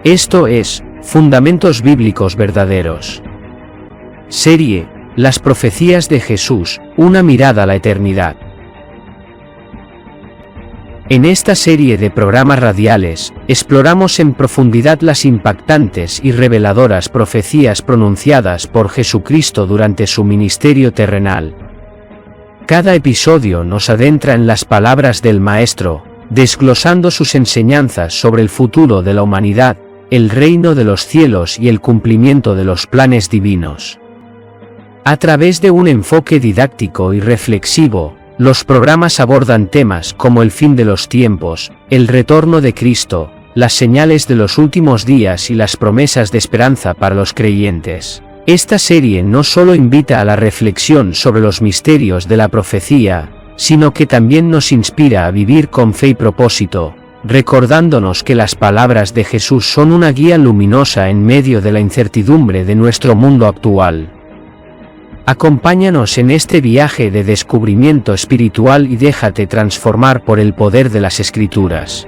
Esto es, Fundamentos Bíblicos Verdaderos. Serie, Las Profecías de Jesús, una mirada a la eternidad. En esta serie de programas radiales, exploramos en profundidad las impactantes y reveladoras profecías pronunciadas por Jesucristo durante su ministerio terrenal. Cada episodio nos adentra en las palabras del Maestro, desglosando sus enseñanzas sobre el futuro de la humanidad, el reino de los cielos y el cumplimiento de los planes divinos. A través de un enfoque didáctico y reflexivo, los programas abordan temas como el fin de los tiempos, el retorno de Cristo, las señales de los últimos días y las promesas de esperanza para los creyentes. Esta serie no solo invita a la reflexión sobre los misterios de la profecía, sino que también nos inspira a vivir con fe y propósito, recordándonos que las palabras de Jesús son una guía luminosa en medio de la incertidumbre de nuestro mundo actual. Acompáñanos en este viaje de descubrimiento espiritual y déjate transformar por el poder de las Escrituras.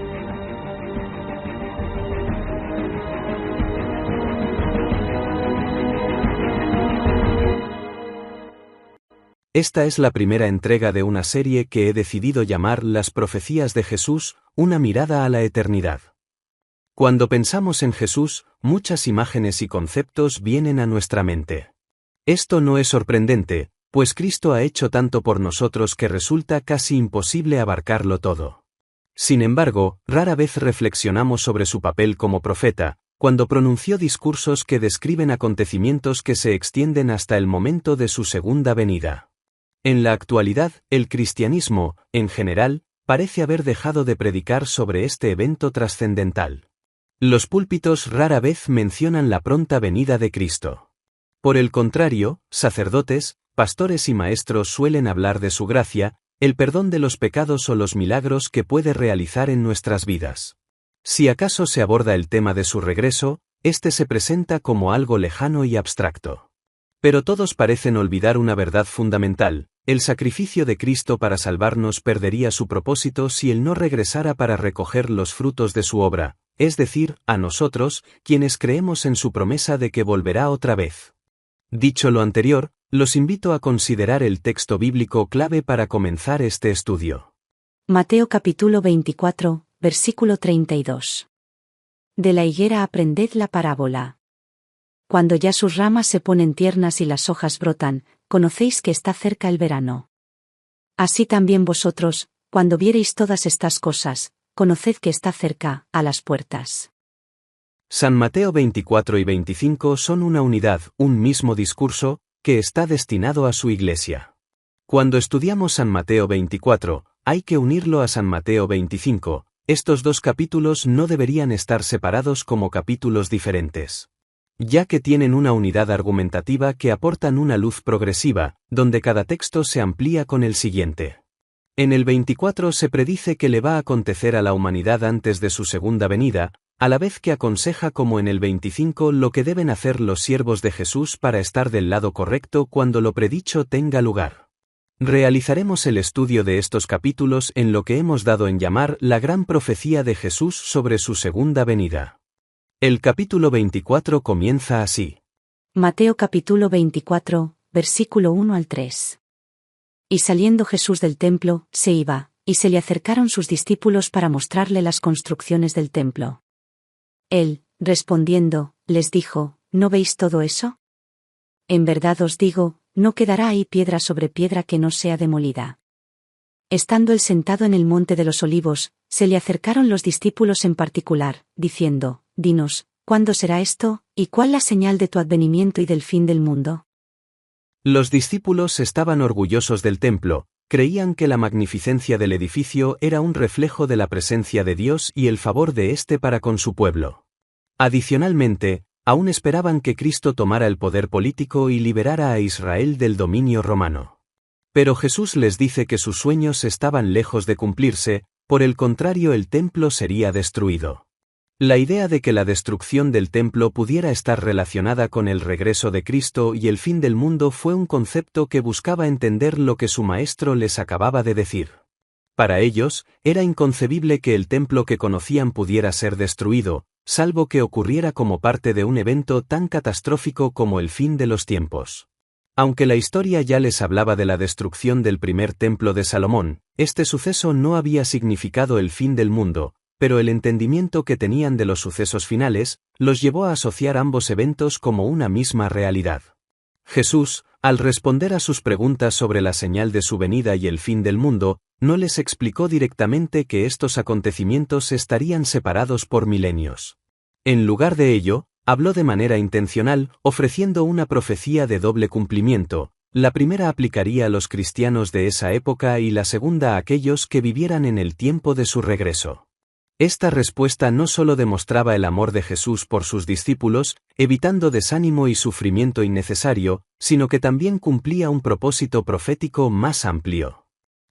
Esta es la primera entrega de una serie que he decidido llamar Las Profecías de Jesús, una mirada a la eternidad. Cuando pensamos en Jesús, muchas imágenes y conceptos vienen a nuestra mente. Esto no es sorprendente, pues Cristo ha hecho tanto por nosotros que resulta casi imposible abarcarlo todo. Sin embargo, rara vez reflexionamos sobre su papel como profeta, cuando pronunció discursos que describen acontecimientos que se extienden hasta el momento de su segunda venida. En la actualidad, el cristianismo, en general, parece haber dejado de predicar sobre este evento trascendental. Los púlpitos rara vez mencionan la pronta venida de Cristo. Por el contrario, sacerdotes, pastores y maestros suelen hablar de su gracia, el perdón de los pecados o los milagros que puede realizar en nuestras vidas. Si acaso se aborda el tema de su regreso, este se presenta como algo lejano y abstracto. Pero todos parecen olvidar una verdad fundamental: el sacrificio de Cristo para salvarnos perdería su propósito si Él no regresara para recoger los frutos de su obra, es decir, a nosotros, quienes creemos en su promesa de que volverá otra vez. Dicho lo anterior, los invito a considerar el texto bíblico clave para comenzar este estudio. Mateo capítulo 24, versículo 32. De la higuera aprended la parábola. Cuando ya sus ramas se ponen tiernas y las hojas brotan, conocéis que está cerca el verano. Así también vosotros, cuando viereis todas estas cosas, conoced que está cerca, a las puertas. San Mateo 24 y 25 son una unidad, un mismo discurso, que está destinado a su iglesia. Cuando estudiamos San Mateo 24, hay que unirlo a San Mateo 25, estos dos capítulos no deberían estar separados como capítulos diferentes, ya que tienen una unidad argumentativa que aportan una luz progresiva, donde cada texto se amplía con el siguiente. En el 24 se predice que le va a acontecer a la humanidad antes de su segunda venida, a la vez que aconseja como en el 25 lo que deben hacer los siervos de Jesús para estar del lado correcto cuando lo predicho tenga lugar. Realizaremos el estudio de estos capítulos en lo que hemos dado en llamar la gran profecía de Jesús sobre su segunda venida. El capítulo 24 comienza así. Mateo capítulo 24, versículo 1 al 3. Y saliendo Jesús del templo, se iba, y se le acercaron sus discípulos para mostrarle las construcciones del templo. Él, respondiendo, les dijo: ¿No veis todo eso? En verdad os digo, no quedará ahí piedra sobre piedra que no sea demolida. Estando él sentado en el monte de los olivos, se le acercaron los discípulos en particular, diciendo: Dinos, ¿cuándo será esto, y cuál la señal de tu advenimiento y del fin del mundo? Los discípulos estaban orgullosos del templo, creían que la magnificencia del edificio era un reflejo de la presencia de Dios y el favor de éste para con su pueblo. Adicionalmente, aún esperaban que Cristo tomara el poder político y liberara a Israel del dominio romano. Pero Jesús les dice que sus sueños estaban lejos de cumplirse, por el contrario el templo sería destruido. La idea de que la destrucción del templo pudiera estar relacionada con el regreso de Cristo y el fin del mundo fue un concepto que buscaba entender lo que su maestro les acababa de decir. Para ellos, era inconcebible que el templo que conocían pudiera ser destruido, salvo que ocurriera como parte de un evento tan catastrófico como el fin de los tiempos. Aunque la historia ya les hablaba de la destrucción del primer templo de Salomón, este suceso no había significado el fin del mundo, pero el entendimiento que tenían de los sucesos finales, los llevó a asociar ambos eventos como una misma realidad. Jesús, al responder a sus preguntas sobre la señal de su venida y el fin del mundo, no les explicó directamente que estos acontecimientos estarían separados por milenios. En lugar de ello, habló de manera intencional, ofreciendo una profecía de doble cumplimiento. La primera aplicaría a los cristianos de esa época y la segunda a aquellos que vivieran en el tiempo de su regreso. Esta respuesta no solo demostraba el amor de Jesús por sus discípulos, evitando desánimo y sufrimiento innecesario, sino que también cumplía un propósito profético más amplio.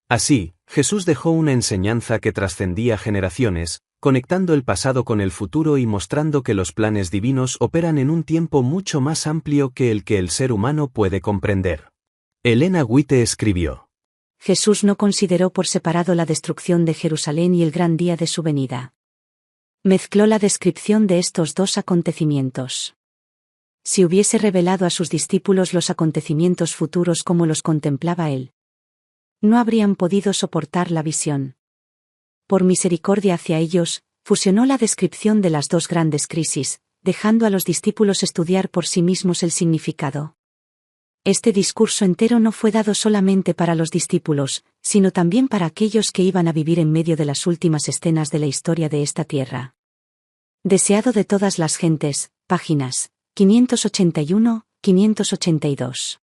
Así, Jesús dejó una enseñanza que trascendía generaciones, conectando el pasado con el futuro y mostrando que los planes divinos operan en un tiempo mucho más amplio que el ser humano puede comprender. Elena White escribió: Jesús no consideró por separado la destrucción de Jerusalén y el gran día de su venida. Mezcló la descripción de estos dos acontecimientos. Si hubiese revelado a sus discípulos los acontecimientos futuros como los contemplaba él, no habrían podido soportar la visión. Por misericordia hacia ellos, fusionó la descripción de las dos grandes crisis, dejando a los discípulos estudiar por sí mismos el significado. Este discurso entero no fue dado solamente para los discípulos, sino también para aquellos que iban a vivir en medio de las últimas escenas de la historia de esta tierra. Deseado de todas las gentes, páginas 581-582.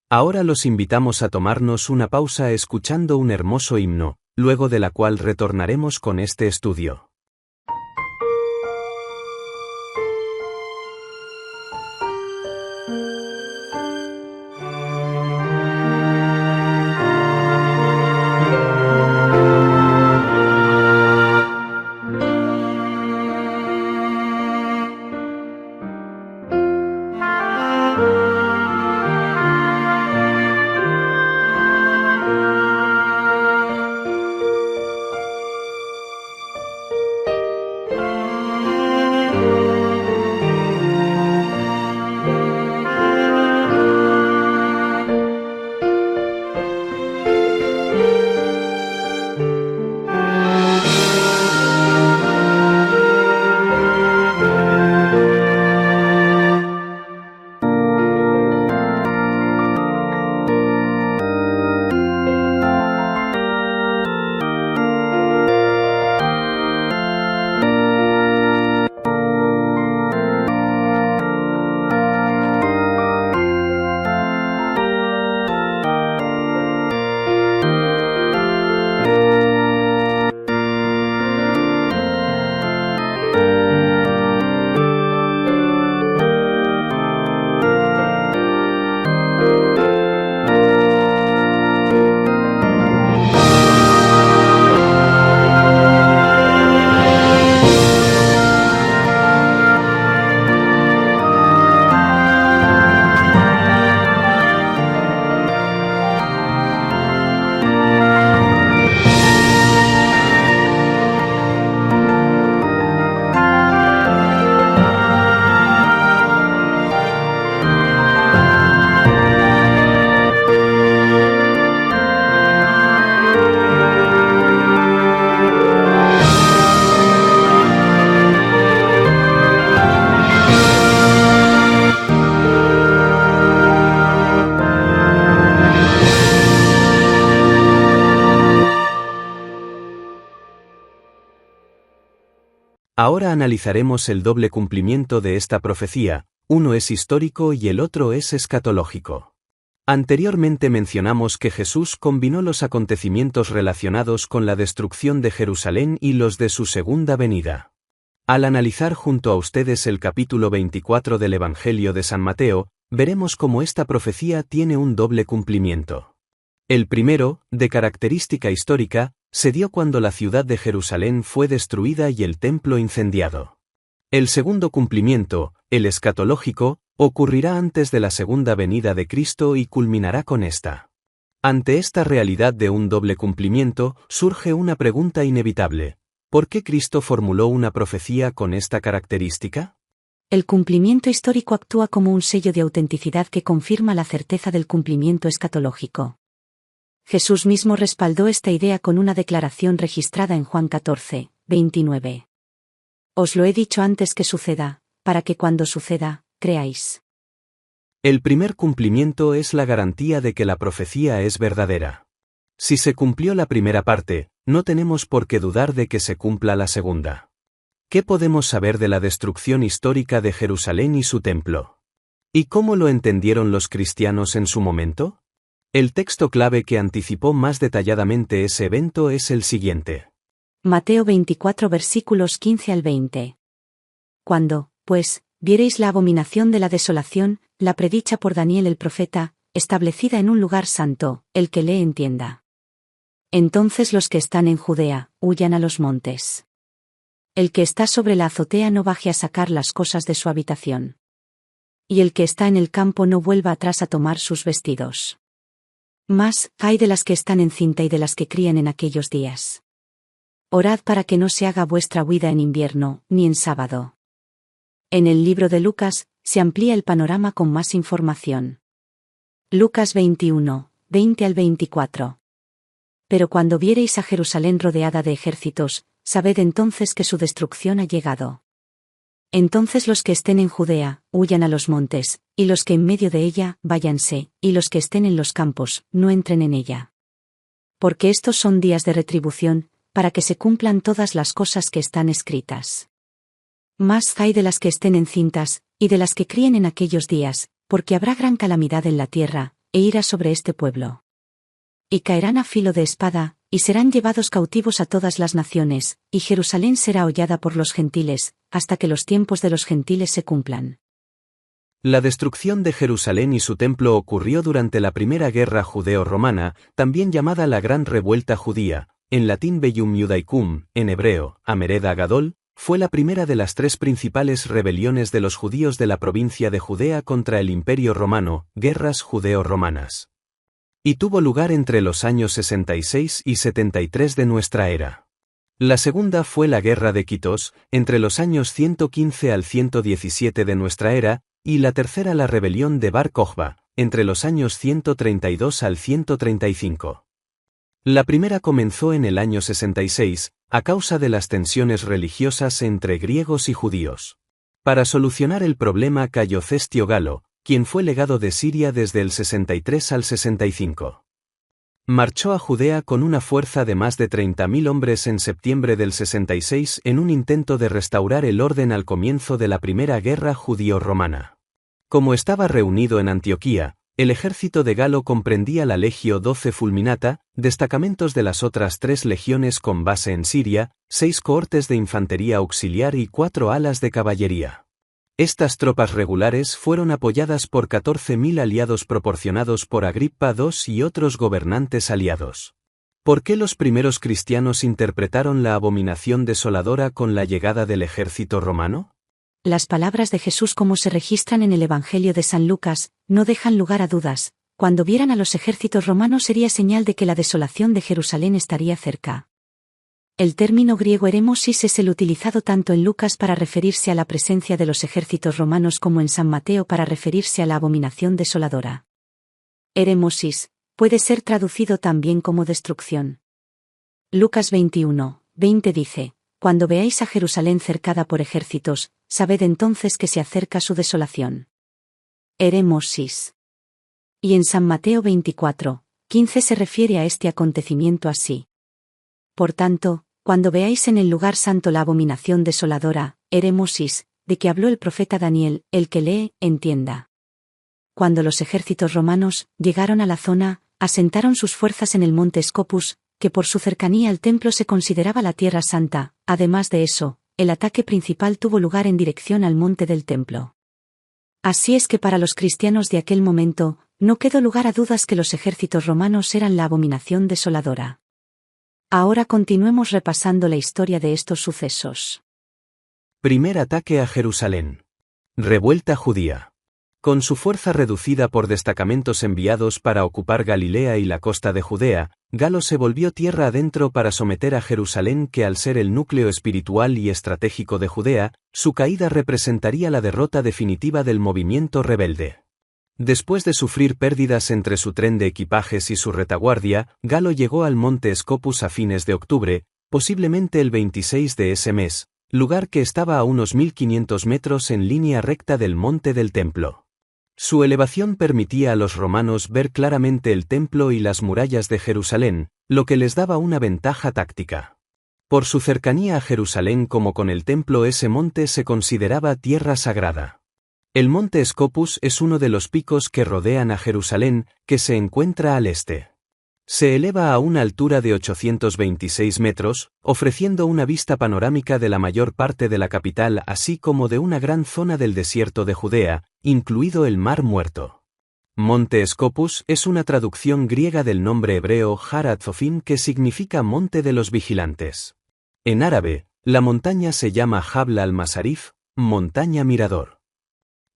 Ahora los invitamos a tomarnos una pausa escuchando un hermoso himno, luego de la cual retornaremos con este estudio. Ahora analizaremos el doble cumplimiento de esta profecía, uno es histórico y el otro es escatológico. Anteriormente mencionamos que Jesús combinó los acontecimientos relacionados con la destrucción de Jerusalén y los de su segunda venida. Al analizar junto a ustedes el capítulo 24 del Evangelio de San Mateo, veremos cómo esta profecía tiene un doble cumplimiento. El primero, de característica histórica, se dio cuando la ciudad de Jerusalén fue destruida y el templo incendiado. El segundo cumplimiento, el escatológico, ocurrirá antes de la segunda venida de Cristo y culminará con esta. Ante esta realidad de un doble cumplimiento, surge una pregunta inevitable. ¿Por qué Cristo formuló una profecía con esta característica? El cumplimiento histórico actúa como un sello de autenticidad que confirma la certeza del cumplimiento escatológico. Jesús mismo respaldó esta idea con una declaración registrada en Juan 14, 29. Os lo he dicho antes que suceda, para que cuando suceda, creáis. El primer cumplimiento es la garantía de que la profecía es verdadera. Si se cumplió la primera parte, no tenemos por qué dudar de que se cumpla la segunda. ¿Qué podemos saber de la destrucción histórica de Jerusalén y su templo? ¿Y cómo lo entendieron los cristianos en su momento? El texto clave que anticipó más detalladamente ese evento es el siguiente. Mateo 24 versículos 15 al 20. Cuando, pues, viereis la abominación de la desolación, la predicha por Daniel el profeta, establecida en un lugar santo, el que lee entienda. Entonces los que están en Judea, huyan a los montes. El que está sobre la azotea no baje a sacar las cosas de su habitación. Y el que está en el campo no vuelva atrás a tomar sus vestidos. Mas, ay de las que están encinta y de las que crían en aquellos días. Orad para que no se haga vuestra huida en invierno, ni en sábado. En el libro de Lucas, se amplía el panorama con más información. Lucas 21, 20 al 24. Pero cuando viereis a Jerusalén rodeada de ejércitos, sabed entonces que su destrucción ha llegado. Entonces los que estén en Judea, huyan a los montes, y los que en medio de ella, váyanse, y los que estén en los campos, no entren en ella. Porque estos son días de retribución, para que se cumplan todas las cosas que están escritas. Mas ay de las que estén encintas, y de las que críen en aquellos días, porque habrá gran calamidad en la tierra, e ira sobre este pueblo. Y caerán a filo de espada, y serán llevados cautivos a todas las naciones, y Jerusalén será hollada por los gentiles, hasta que los tiempos de los gentiles se cumplan. La destrucción de Jerusalén y su templo ocurrió durante la Primera Guerra Judeo-Romana, también llamada la Gran Revuelta Judía, en latín Bellum Judaicum, en hebreo, Amered Agadol, fue la primera de las tres principales rebeliones de los judíos de la provincia de Judea contra el Imperio Romano, guerras judeo-romanas. Y tuvo lugar entre los años 66 y 73 de nuestra era. La segunda fue la Guerra de Quitos, entre los años 115 al 117 de nuestra era, y la tercera la rebelión de Bar Kokhba, entre los años 132 al 135. La primera comenzó en el año 66, a causa de las tensiones religiosas entre griegos y judíos. Para solucionar el problema cayó Cestio Galo, quien fue legado de Siria desde el 63 al 65. Marchó a Judea con una fuerza de más de 30.000 hombres en septiembre del 66 en un intento de restaurar el orden al comienzo de la Primera Guerra Judío-Romana. Como estaba reunido en Antioquía, el ejército de Galo comprendía la Legio 12 Fulminata, destacamentos de las otras 3 legiones con base en Siria, 6 cohortes de infantería auxiliar y 4 alas de caballería. Estas tropas regulares fueron apoyadas por 14.000 aliados proporcionados por Agripa II y otros gobernantes aliados. ¿Por qué los primeros cristianos interpretaron la abominación desoladora con la llegada del ejército romano? Las palabras de Jesús como se registran en el Evangelio de San Lucas, no dejan lugar a dudas. Cuando vieran a los ejércitos romanos sería señal de que la desolación de Jerusalén estaría cerca. El término griego eremosis es el utilizado tanto en Lucas para referirse a la presencia de los ejércitos romanos como en San Mateo para referirse a la abominación desoladora. Eremosis puede ser traducido también como destrucción. Lucas 21, 20 dice: Cuando veáis a Jerusalén cercada por ejércitos, sabed entonces que se acerca su desolación. Eremosis. Y en San Mateo 24, 15 se refiere a este acontecimiento así. Por tanto, cuando veáis en el lugar santo la abominación desoladora, eremosis, de que habló el profeta Daniel, el que lee, entienda. Cuando los ejércitos romanos llegaron a la zona, asentaron sus fuerzas en el monte Scopus, que por su cercanía al templo se consideraba la tierra santa. Además de eso, el ataque principal tuvo lugar en dirección al monte del templo. Así es que para los cristianos de aquel momento, no quedó lugar a dudas que los ejércitos romanos eran la abominación desoladora. Ahora continuemos repasando la historia de estos sucesos. Primer ataque a Jerusalén. Revuelta judía. Con su fuerza reducida por destacamentos enviados para ocupar Galilea y la costa de Judea, Galo se volvió tierra adentro para someter a Jerusalén, que al ser el núcleo espiritual y estratégico de Judea, su caída representaría la derrota definitiva del movimiento rebelde. Después de sufrir pérdidas entre su tren de equipajes y su retaguardia, Galo llegó al monte Scopus a fines de octubre, posiblemente el 26 de ese mes, lugar que estaba a unos 1500 metros en línea recta del monte del templo. Su elevación permitía a los romanos ver claramente el templo y las murallas de Jerusalén, lo que les daba una ventaja táctica. Por su cercanía a Jerusalén como con el templo, ese monte se consideraba tierra sagrada. El monte Scopus es uno de los picos que rodean a Jerusalén, que se encuentra al este. Se eleva a una altura de 826 metros, ofreciendo una vista panorámica de la mayor parte de la capital así como de una gran zona del desierto de Judea, incluido el Mar Muerto. Monte Scopus es una traducción griega del nombre hebreo Har Hatzofim, que significa monte de los vigilantes. En árabe, la montaña se llama Jabal al-Masarif, montaña mirador.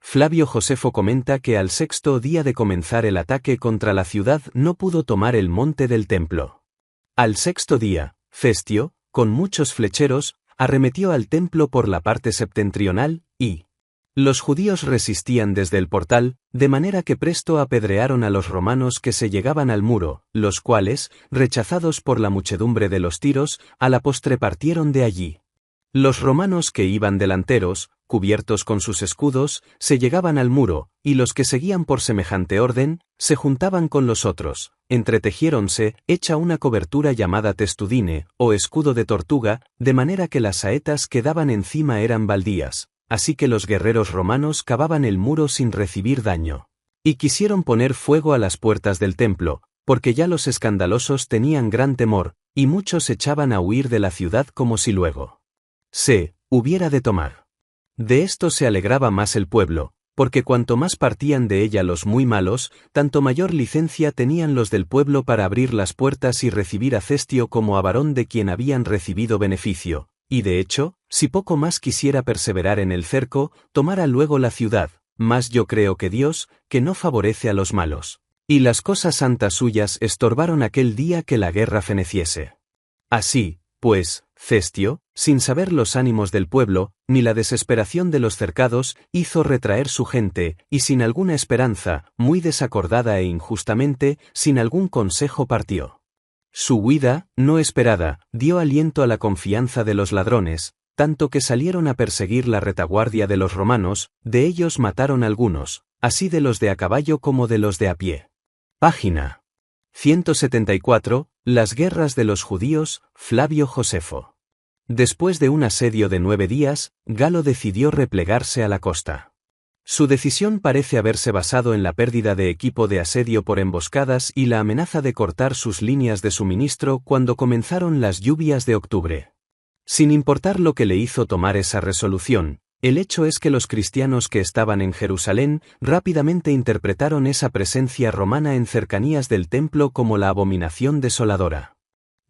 Flavio Josefo comenta que al sexto día de comenzar el ataque contra la ciudad no pudo tomar el monte del templo. Al sexto día, Festio, con muchos flecheros, arremetió al templo por la parte septentrional, y los judíos resistían desde el portal, de manera que presto apedrearon a los romanos que se llegaban al muro, los cuales, rechazados por la muchedumbre de los tiros, a la postre partieron de allí. Los romanos que iban delanteros, cubiertos con sus escudos, se llegaban al muro, y los que seguían por semejante orden, se juntaban con los otros, entretejiéronse, hecha una cobertura llamada testudine, o escudo de tortuga, de manera que las saetas que daban encima eran baldías, así que los guerreros romanos cavaban el muro sin recibir daño. Y quisieron poner fuego a las puertas del templo, porque ya los escandalosos tenían gran temor, y muchos echaban a huir de la ciudad como si luego se hubiera de tomar. De esto se alegraba más el pueblo, porque cuanto más partían de ella los muy malos, tanto mayor licencia tenían los del pueblo para abrir las puertas y recibir a Festio como a varón de quien habían recibido beneficio, y de hecho, si poco más quisiera perseverar en el cerco, tomara luego la ciudad, mas yo creo que Dios, que no favorece a los malos, y las cosas santas suyas estorbaron aquel día que la guerra feneciese. Así, pues, Festio, sin saber los ánimos del pueblo, ni la desesperación de los cercados, hizo retraer su gente, y sin alguna esperanza, muy desacordada e injustamente, sin algún consejo partió. Su huida, no esperada, dio aliento a la confianza de los ladrones, tanto que salieron a perseguir la retaguardia de los romanos, de ellos mataron algunos, así de los de a caballo como de los de a pie. Página 174, Las guerras de los judíos, Flavio Josefo. Después de un asedio de 9 días, Galo decidió replegarse a la costa. Su decisión parece haberse basado en la pérdida de equipo de asedio por emboscadas y la amenaza de cortar sus líneas de suministro cuando comenzaron las lluvias de octubre. Sin importar lo que le hizo tomar esa resolución, el hecho es que los cristianos que estaban en Jerusalén rápidamente interpretaron esa presencia romana en cercanías del templo como la abominación desoladora.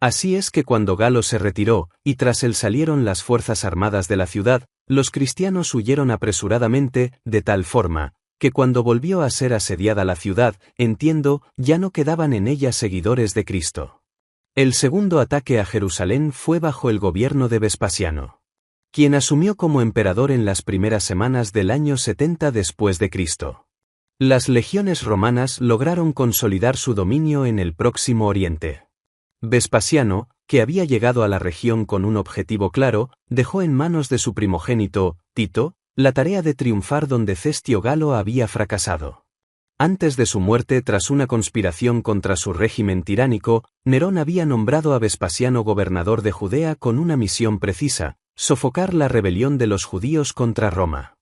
Así es que cuando Galo se retiró, y tras él salieron las fuerzas armadas de la ciudad, los cristianos huyeron apresuradamente, de tal forma, que cuando volvió a ser asediada la ciudad, entiendo, ya no quedaban en ella seguidores de Cristo. El segundo ataque a Jerusalén fue bajo el gobierno de Vespasiano, quien asumió como emperador en las primeras semanas del año 70 después de Cristo. Las legiones romanas lograron consolidar su dominio en el Próximo Oriente. Vespasiano, que había llegado a la región con un objetivo claro, dejó en manos de su primogénito, Tito, la tarea de triunfar donde Festio Galo había fracasado. Antes de su muerte, tras una conspiración contra su régimen tiránico, Nerón había nombrado a Vespasiano gobernador de Judea con una misión precisa: sofocar la rebelión de los judíos contra Roma.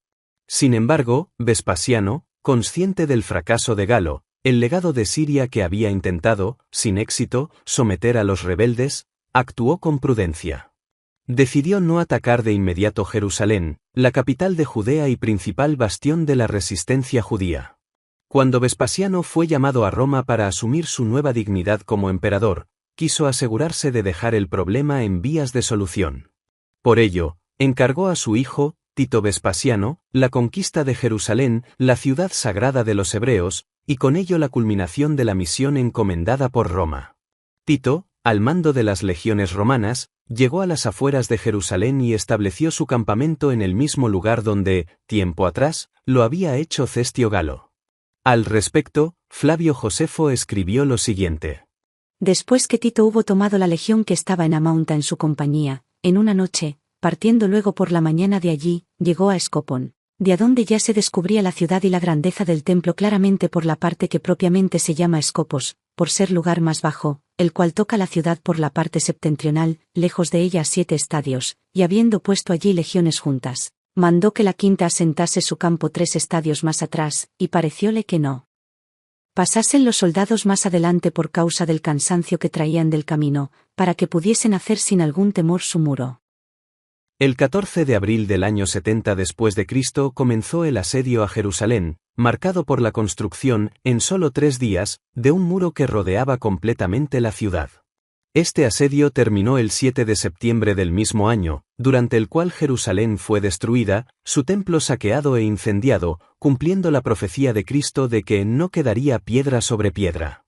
Sin embargo, Vespasiano, consciente del fracaso de Galo, el legado de Siria que había intentado, sin éxito, someter a los rebeldes, actuó con prudencia. Decidió no atacar de inmediato Jerusalén, la capital de Judea y principal bastión de la resistencia judía. Cuando Vespasiano fue llamado a Roma para asumir su nueva dignidad como emperador, quiso asegurarse de dejar el problema en vías de solución. Por ello, encargó a su hijo, Tito Vespasiano, la conquista de Jerusalén, la ciudad sagrada de los hebreos, y con ello la culminación de la misión encomendada por Roma. Tito, al mando de las legiones romanas, llegó a las afueras de Jerusalén y estableció su campamento en el mismo lugar donde, tiempo atrás, lo había hecho Cestio Galo. Al respecto, Flavio Josefo escribió lo siguiente. Después que Tito hubo tomado la legión que estaba en Amaunta en su compañía, en una noche, partiendo luego por la mañana de allí, llegó a Escopón, de adonde ya se descubría la ciudad y la grandeza del templo claramente por la parte que propiamente se llama Escopos, por ser lugar más bajo, el cual toca la ciudad por la parte septentrional, lejos de ella 7 estadios, y habiendo puesto allí legiones juntas, mandó que la quinta asentase su campo 3 estadios más atrás, y parecióle que no pasasen los soldados más adelante por causa del cansancio que traían del camino, para que pudiesen hacer sin algún temor su muro. El 14 de abril del año 70 después de Cristo comenzó el asedio a Jerusalén, marcado por la construcción, en solo 3 días, de un muro que rodeaba completamente la ciudad. Este asedio terminó el 7 de septiembre del mismo año, durante el cual Jerusalén fue destruida, su templo saqueado e incendiado, cumpliendo la profecía de Cristo de que no quedaría piedra sobre piedra.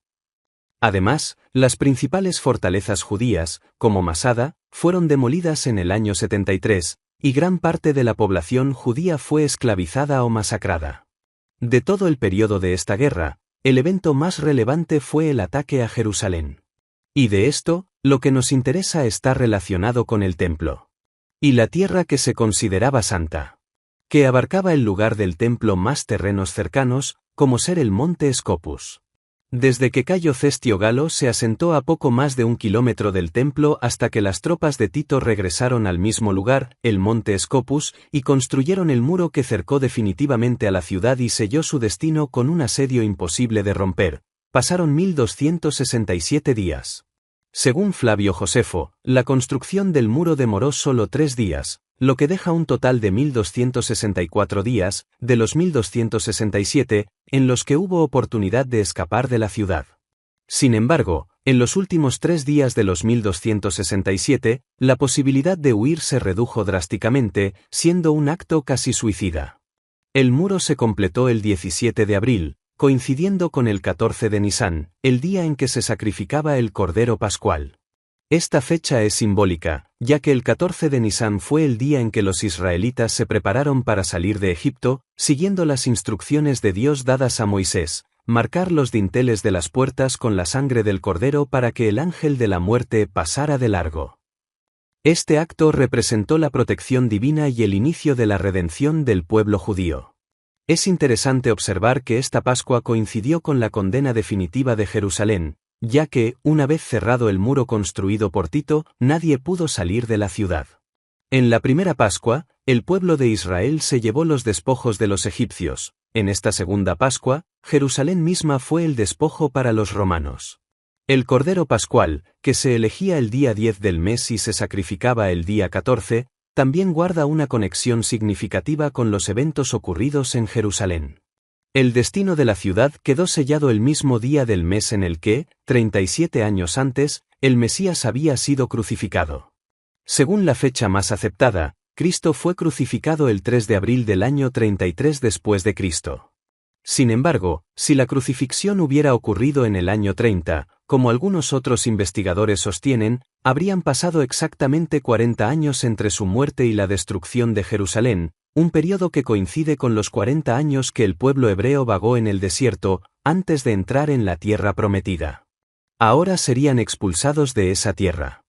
Además, las principales fortalezas judías, como Masada, fueron demolidas en el año 73, y gran parte de la población judía fue esclavizada o masacrada. De todo el periodo de esta guerra, el evento más relevante fue el ataque a Jerusalén. Y de esto, lo que nos interesa está relacionado con el templo. Y la tierra que se consideraba santa, que abarcaba el lugar del templo más terrenos cercanos, como ser el monte Scopus. Desde que Cayo Cestio Galo se asentó a poco más de 1 kilómetro del templo hasta que las tropas de Tito regresaron al mismo lugar, el monte Scopus, y construyeron el muro que cercó definitivamente a la ciudad y selló su destino con un asedio imposible de romper. Pasaron 1267 días. Según Flavio Josefo, la construcción del muro demoró solo 3 días, lo que deja un total de 1264 días, de los 1267, en los que hubo oportunidad de escapar de la ciudad. Sin embargo, en los últimos 3 días de los 1267, la posibilidad de huir se redujo drásticamente, siendo un acto casi suicida. El muro se completó el 17 de abril, coincidiendo con el 14 de Nisán, el día en que se sacrificaba el Cordero Pascual. Esta fecha es simbólica, ya que el 14 de Nisán fue el día en que los israelitas se prepararon para salir de Egipto, siguiendo las instrucciones de Dios dadas a Moisés, marcar los dinteles de las puertas con la sangre del Cordero para que el ángel de la muerte pasara de largo. Este acto representó la protección divina y el inicio de la redención del pueblo judío. Es interesante observar que esta Pascua coincidió con la condena definitiva de Jerusalén, ya que, una vez cerrado el muro construido por Tito, nadie pudo salir de la ciudad. En la primera Pascua, el pueblo de Israel se llevó los despojos de los egipcios. En esta segunda Pascua, Jerusalén misma fue el despojo para los romanos. El Cordero Pascual, que se elegía el día 10 del mes y se sacrificaba el día 14, también guarda una conexión significativa con los eventos ocurridos en Jerusalén. El destino de la ciudad quedó sellado el mismo día del mes en el que, 37 años antes, el Mesías había sido crucificado. Según la fecha más aceptada, Cristo fue crucificado el 3 de abril del año 33 después de Cristo. Sin embargo, si la crucifixión hubiera ocurrido en el año 30, como algunos otros investigadores sostienen, habrían pasado exactamente 40 años entre su muerte y la destrucción de Jerusalén, un periodo que coincide con los 40 años que el pueblo hebreo vagó en el desierto, antes de entrar en la tierra prometida. Ahora serían expulsados de esa tierra.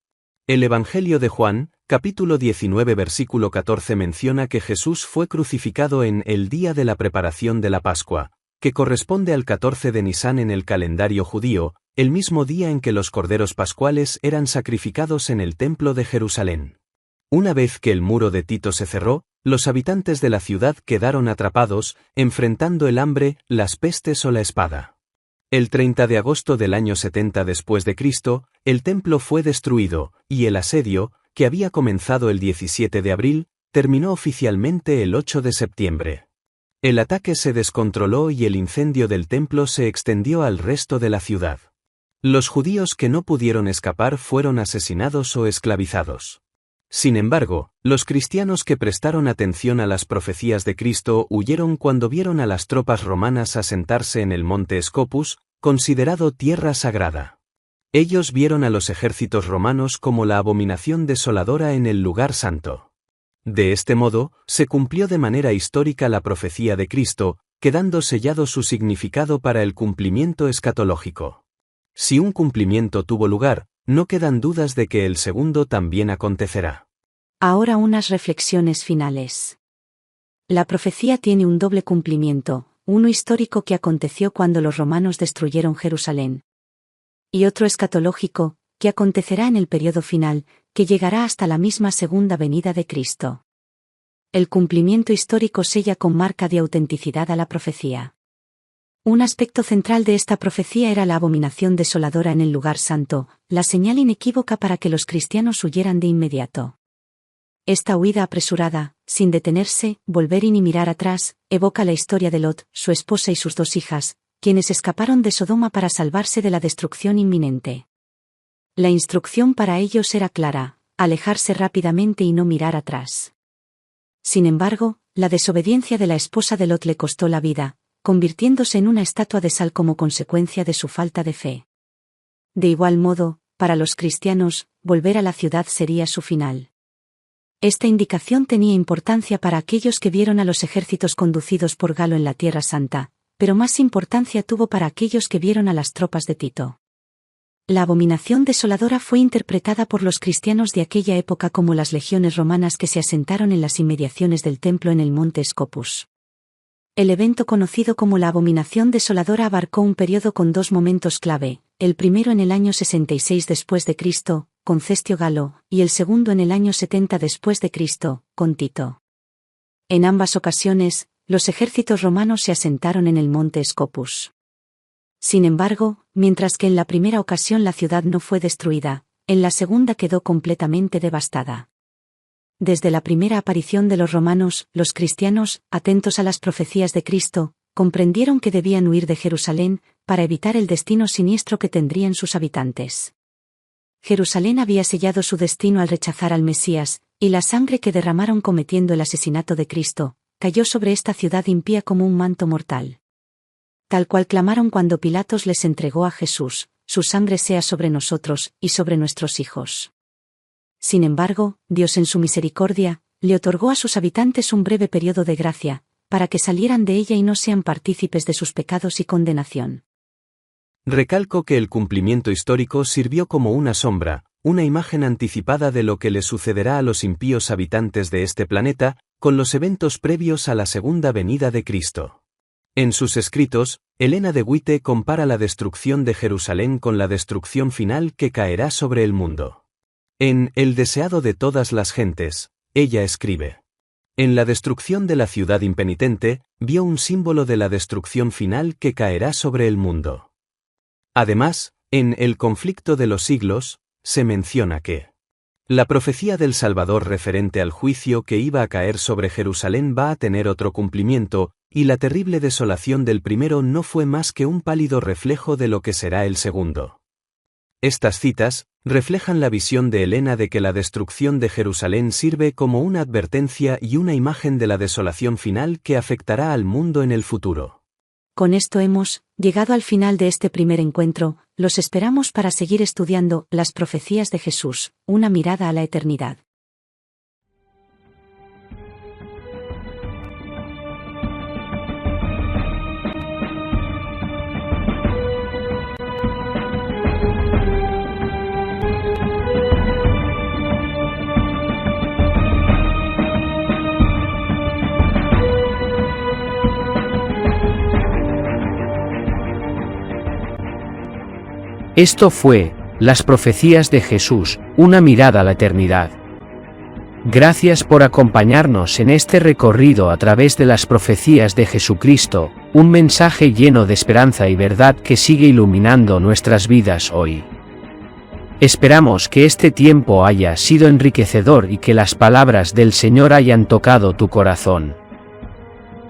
El Evangelio de Juan, capítulo 19 versículo 14 menciona que Jesús fue crucificado en el día de la preparación de la Pascua, que corresponde al 14 de Nisán en el calendario judío, el mismo día en que los corderos pascuales eran sacrificados en el templo de Jerusalén. Una vez que el muro de Tito se cerró, los habitantes de la ciudad quedaron atrapados, enfrentando el hambre, las pestes o la espada. El 30 de agosto del año 70 después de Cristo, el templo fue destruido, y el asedio, que había comenzado el 17 de abril, terminó oficialmente el 8 de septiembre. El ataque se descontroló y el incendio del templo se extendió al resto de la ciudad. Los judíos que no pudieron escapar fueron asesinados o esclavizados. Sin embargo, los cristianos que prestaron atención a las profecías de Cristo huyeron cuando vieron a las tropas romanas asentarse en el monte Scopus, considerado tierra sagrada. Ellos vieron a los ejércitos romanos como la abominación desoladora en el lugar santo. De este modo, se cumplió de manera histórica la profecía de Cristo, quedando sellado su significado para el cumplimiento escatológico. Si un cumplimiento tuvo lugar, no quedan dudas de que el segundo también acontecerá. Ahora unas reflexiones finales. La profecía tiene un doble cumplimiento, uno histórico que aconteció cuando los romanos destruyeron Jerusalén, y otro escatológico, que acontecerá en el período final, que llegará hasta la misma segunda venida de Cristo. El cumplimiento histórico sella con marca de autenticidad a la profecía. Un aspecto central de esta profecía era la abominación desoladora en el lugar santo, la señal inequívoca para que los cristianos huyeran de inmediato. Esta huida apresurada, sin detenerse, volver y ni mirar atrás, evoca la historia de Lot, su esposa y sus 2 hijas, quienes escaparon de Sodoma para salvarse de la destrucción inminente. La instrucción para ellos era clara: alejarse rápidamente y no mirar atrás. Sin embargo, la desobediencia de la esposa de Lot le costó la vida, convirtiéndose en una estatua de sal como consecuencia de su falta de fe. De igual modo, para los cristianos, volver a la ciudad sería su final. Esta indicación tenía importancia para aquellos que vieron a los ejércitos conducidos por Galo en la Tierra Santa, pero más importancia tuvo para aquellos que vieron a las tropas de Tito. La abominación desoladora fue interpretada por los cristianos de aquella época como las legiones romanas que se asentaron en las inmediaciones del templo en el monte Scopus. El evento conocido como la abominación desoladora abarcó un periodo con 2 momentos clave, el primero en el año 66 después de Cristo, con Cestio Galo, y el segundo en el año 70 después de Cristo, con Tito. En ambas ocasiones, los ejércitos romanos se asentaron en el monte Scopus. Sin embargo, mientras que en la primera ocasión la ciudad no fue destruida, en la segunda quedó completamente devastada. Desde la primera aparición de los romanos, los cristianos, atentos a las profecías de Cristo, comprendieron que debían huir de Jerusalén, para evitar el destino siniestro que tendrían sus habitantes. Jerusalén había sellado su destino al rechazar al Mesías, y la sangre que derramaron cometiendo el asesinato de Cristo, cayó sobre esta ciudad impía como un manto mortal. Tal cual clamaron cuando Pilatos les entregó a Jesús: su sangre sea sobre nosotros, y sobre nuestros hijos. Sin embargo, Dios en su misericordia, le otorgó a sus habitantes un breve periodo de gracia, para que salieran de ella y no sean partícipes de sus pecados y condenación. Recalco que el cumplimiento histórico sirvió como una sombra, una imagen anticipada de lo que le sucederá a los impíos habitantes de este planeta, con los eventos previos a la segunda venida de Cristo. En sus escritos, Elena de White compara la destrucción de Jerusalén con la destrucción final que caerá sobre el mundo. En El deseado de todas las gentes, ella escribe: en la destrucción de la ciudad impenitente, vio un símbolo de la destrucción final que caerá sobre el mundo. Además, en El conflicto de los siglos, se menciona que la profecía del Salvador referente al juicio que iba a caer sobre Jerusalén va a tener otro cumplimiento, y la terrible desolación del primero no fue más que un pálido reflejo de lo que será el segundo. Estas citas reflejan la visión de Elena de que la destrucción de Jerusalén sirve como una advertencia y una imagen de la desolación final que afectará al mundo en el futuro. Con esto hemos llegado al final de este primer encuentro. Los esperamos para seguir estudiando las profecías de Jesús, una mirada a la eternidad. Esto fue Las profecías de Jesús, una mirada a la eternidad. Gracias por acompañarnos en este recorrido a través de las profecías de Jesucristo, un mensaje lleno de esperanza y verdad que sigue iluminando nuestras vidas hoy. Esperamos que este tiempo haya sido enriquecedor y que las palabras del Señor hayan tocado tu corazón.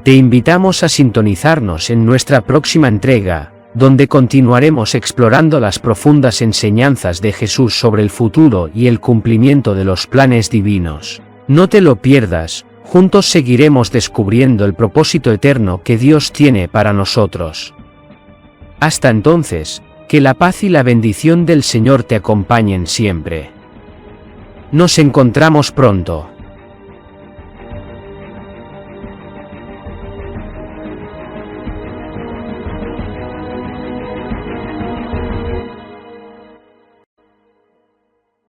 Te invitamos a sintonizarnos en nuestra próxima entrega, donde continuaremos explorando las profundas enseñanzas de Jesús sobre el futuro y el cumplimiento de los planes divinos. No te lo pierdas, juntos seguiremos descubriendo el propósito eterno que Dios tiene para nosotros. Hasta entonces, que la paz y la bendición del Señor te acompañen siempre. Nos encontramos pronto.